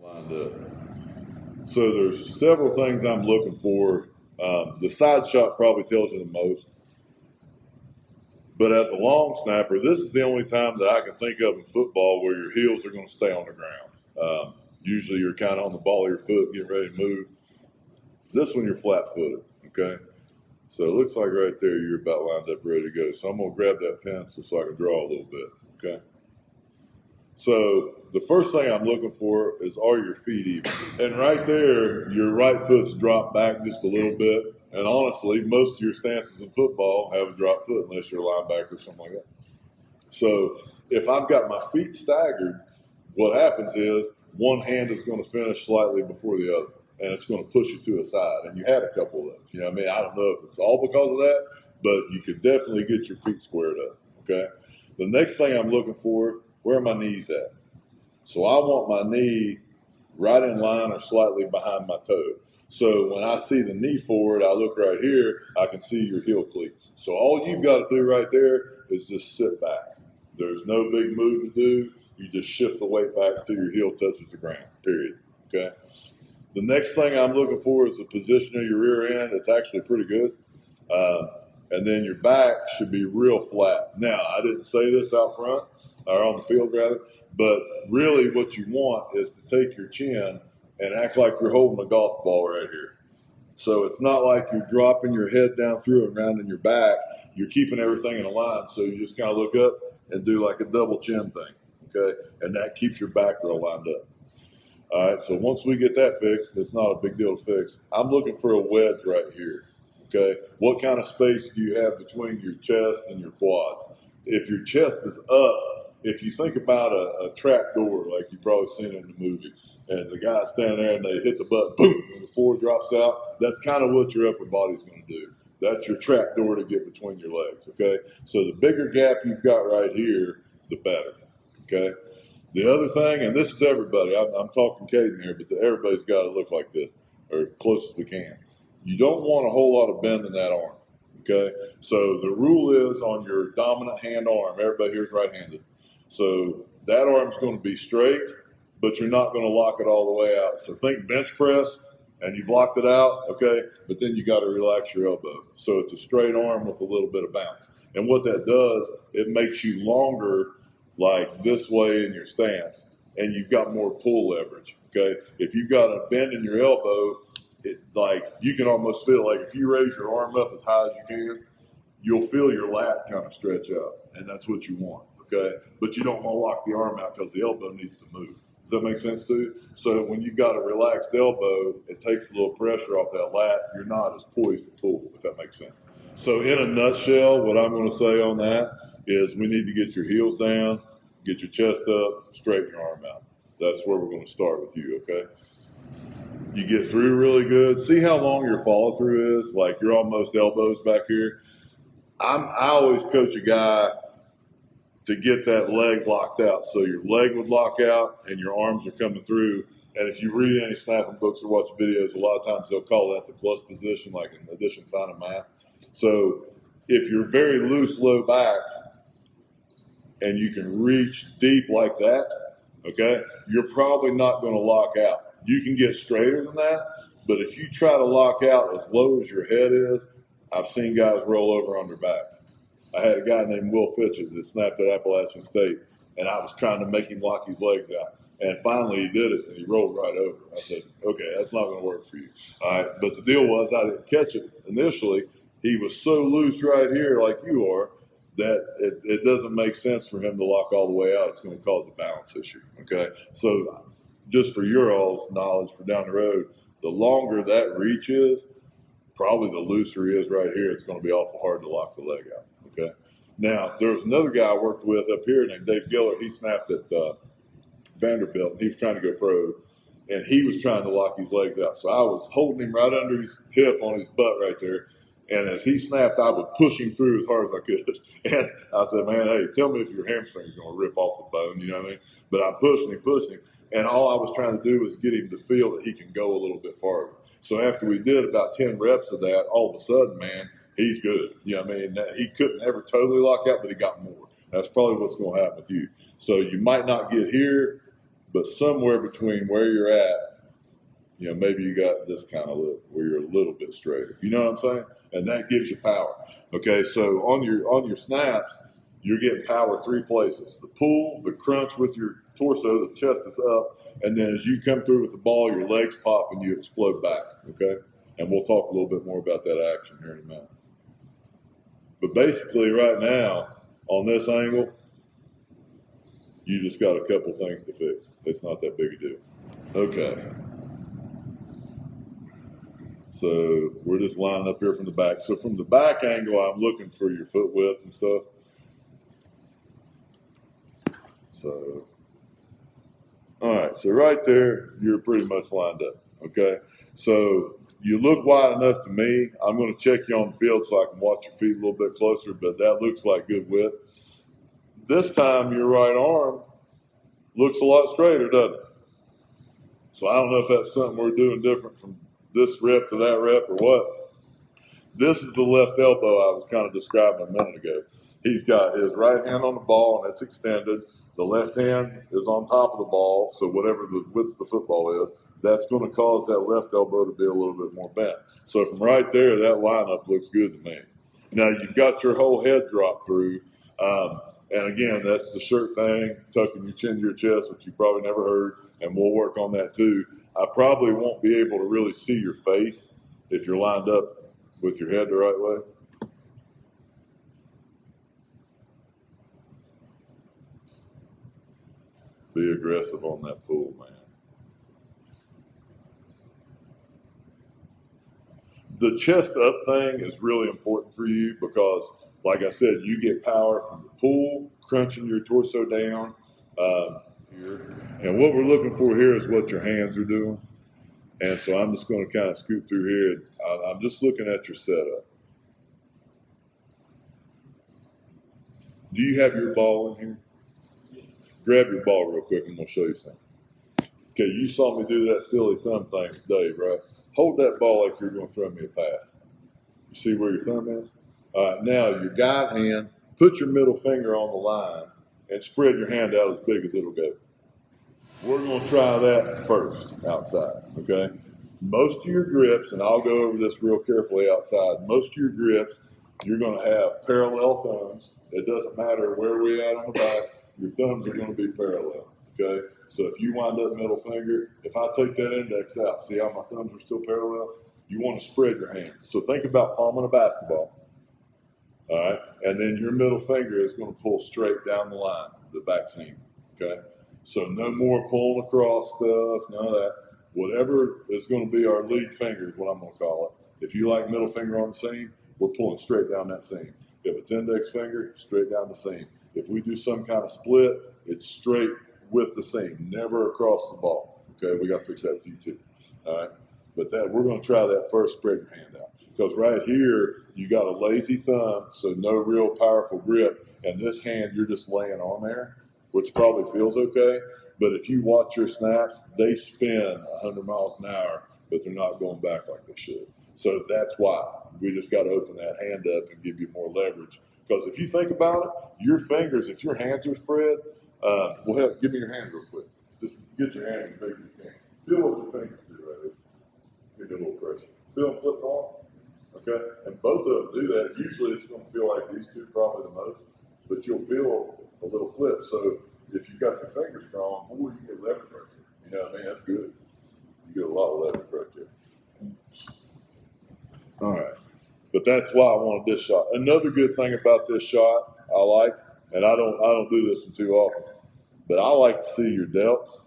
lined up. So there's several things I'm looking for. The side shot probably tells you the most. But as a long snapper, this is the only time that I can think of in football where your heels are going to stay on the ground. Usually you're kind of on the ball of your foot, getting ready to move. This one you're flat-footed, okay? So it looks like right there you're about lined up, ready to go. So I'm going to grab that pencil so I can draw a little bit, okay? So the first thing I'm looking for is, are your feet even? And right there, your right foot's dropped back just a little bit. And honestly, most of your stances in football have a drop foot unless you're a linebacker or something like that. So if I've got my feet staggered, what happens is one hand is going to finish slightly before the other, and it's going to push you to a side. And you had a couple of those. You know what I mean? I don't know if it's all because of that, but you could definitely get your feet squared up, okay? The next thing I'm looking for, where are my knees at? So I want my knee right in line or slightly behind my toe. So when I see the knee forward, I look right here, I can see your heel cleats. So all you've got to do right there is just sit back. There's no big move to do. You just shift the weight back until your heel touches the ground, period. Okay? The next thing I'm looking for is the position of your rear end. It's actually pretty good. And then your back should be real flat. Now, I didn't say this out front, or on the field rather, but really what you want is to take your chin and act like you're holding a golf ball right here. So it's not like you're dropping your head down through and rounding your back. You're keeping everything in a line. So you just kind of look up and do like a double chin thing, okay? And that keeps your back real lined up. All right, so once we get that fixed, it's not a big deal to fix. I'm looking for a wedge right here, okay? What kind of space do you have between your chest and your quads? If your chest is up, if you think about a trap door, like you've probably seen in the movie, and the guy's standing there and they hit the button, boom, and the floor drops out, that's kind of what your upper body's going to do. That's your trap door to get between your legs, okay? So the bigger gap you've got right here, the better, okay? The other thing, and this is everybody, I'm talking Kayden here, but everybody's got to look like this, or as close as we can. You don't want a whole lot of bend in that arm, okay? So the rule is on your dominant hand arm, everybody here is right-handed. So that arm's going to be straight, but you're not going to lock it all the way out. So think bench press, and you've locked it out, okay? But then you got to relax your elbow. So it's a straight arm with a little bit of bounce. And what that does, it makes you longer like this way in your stance, and you've got more pull leverage, okay? If you've got a bend in your elbow, like you can almost feel like if you raise your arm up as high as you can, you'll feel your lat kind of stretch out, and that's what you want, okay? But you don't want to lock the arm out because the elbow needs to move. Does that make sense to you? So when you've got a relaxed elbow, it takes a little pressure off that lat. You're not as poised to pull, if that makes sense. So in a nutshell, what I'm going to say on that is we need to get your heels down, get your chest up, straighten your arm out. That's where we're going to start with you, okay? You get through really good. See how long your follow through is? Like you're almost elbows back here. I always coach a guy to get that leg locked out. So your leg would lock out and your arms are coming through. And if you read any snapping books or watch videos, a lot of times they'll call that the plus position, like an addition sign of math. So if you're very loose low back and you can reach deep like that, okay, you're probably not going to lock out. You can get straighter than that, but if you try to lock out as low as your head is, I've seen guys roll over on their back. I had a guy named Will Fitchett that snapped at Appalachian State, and I was trying to make him lock his legs out. And finally he did it, and he rolled right over. I said, okay, that's not going to work for you. All right, but the deal was I didn't catch it initially. He was so loose right here like you are that it doesn't make sense for him to lock all the way out. It's going to cause a balance issue, okay? So just for your all's knowledge for down the road, the longer that reach is, probably the looser he is right here. It's going to be awful hard to lock the leg out. Okay. Now, there was another guy I worked with up here named Dave Giller. He snapped at Vanderbilt. He was trying to go pro, and he was trying to lock his legs out. So I was holding him right under his hip on his butt right there. And as he snapped, I would push him through as hard as I could. And I said, man, hey, tell me if your hamstring's going to rip off the bone, you know what I mean? But I'm pushing him. And all I was trying to do was get him to feel that he can go a little bit farther. So after we did about 10 reps of that, all of a sudden, man, he's good. You know what I mean? He couldn't ever totally lock out, but he got more. That's probably what's going to happen with you. So you might not get here, but somewhere between where you're at, you know, maybe you got this kind of look where you're a little bit straighter. You know what I'm saying? And that gives you power. Okay, so on your snaps, you're getting power three places: the pull, the crunch with your torso, the chest is up, and then as you come through with the ball, your legs pop and you explode back. Okay, and we'll talk a little bit more about that action here in a minute. But basically, right now on this angle, you just got a couple things to fix. It's not that big a deal. Okay. So we're just lining up here from the back. So from the back angle, I'm looking for your foot width and stuff. So, all right. So right there, you're pretty much lined up. Okay. So you look wide enough to me. I'm going to check you on the field so I can watch your feet a little bit closer, but that looks like good width. This time your right arm looks a lot straighter, doesn't it? So I don't know if that's something we're doing different from this rep to that rep or what. This is the left elbow I was kind of describing a minute ago. He's got his right hand on the ball, and it's extended. The left hand is on top of the ball, so whatever the width of the football is, that's going to cause that left elbow to be a little bit more bent. So from right there, that lineup looks good to me. Now, you've got your whole head drop through, and again, that's the shirt thing, tucking your chin to your chest, which you probably never heard, and we'll work on that too. I probably won't be able to really see your face if you're lined up with your head the right way. Be aggressive on that pull, man. The chest up thing is really important for you because, like I said, you get power from the pull, crunching your torso down here. And what we're looking for here is what your hands are doing. And so I'm just going to kind of scoot through here. I'm just looking at your setup. Do you have your ball in here? Grab your ball real quick and we'll show you something. Okay, you saw me do that silly thumb thing with Dave, right? Hold that ball like you're going to throw me a pass. You see where your thumb is? All right, now your guide hand, put your middle finger on the line and spread your hand out as big as it'll go. We're going to try that first outside, okay? Most of your grips, and I'll go over this real carefully outside, most of your grips, you're going to have parallel thumbs. It doesn't matter where we're at on the back, your thumbs are going to be parallel, okay? So if you wind up middle finger, if I take that index out, see how my thumbs are still parallel? You want to spread your hands. So think about palming a basketball, all right? And then your middle finger is going to pull straight down the line, the back seam, okay? So no more pulling across stuff, none of that. Whatever is going to be our lead finger is what I'm going to call it. If you like middle finger on the seam, we're pulling straight down that seam. If it's index finger, straight down the seam. If we do some kind of split, it's straight with the seam, never across the ball. Okay, we got to fix that with you too. All right, but that we're going to try that first. Spread your hand out because right here you got a lazy thumb, so no real powerful grip, and this hand you're just laying on there, which probably feels okay. But if you watch your snaps, they spin 100 miles an hour, but they're not going back like they should. So that's why we just got to open that hand up and give you more leverage. Because if you think about it, your fingers, if your hands are spread, give me your hand real quick. Just get your hand as big as you can. Feel what your fingers do right here. Give it a little pressure. Feel them flip off. Okay? And both of them do that. Usually it's going to feel like these two probably the most, but you'll feel a little flip. So if you've got your fingers strong, boy, you get leverage right there. You know what I mean? That's good. You get a lot of leverage right there. All right. But that's why I wanted this shot. Another good thing about this shot I like, and I don't do this one too often, but I like to see your delts,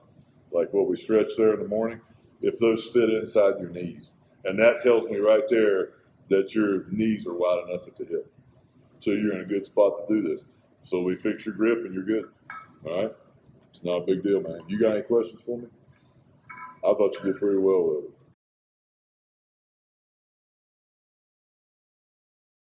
like what we stretch there in the morning, if those fit inside your knees. And that tells me right there that your knees are wide enough at the hip. So you're in a good spot to do this. So we fix your grip and you're good. All right? It's not a big deal, man. You got any questions for me? I thought you did pretty well with it.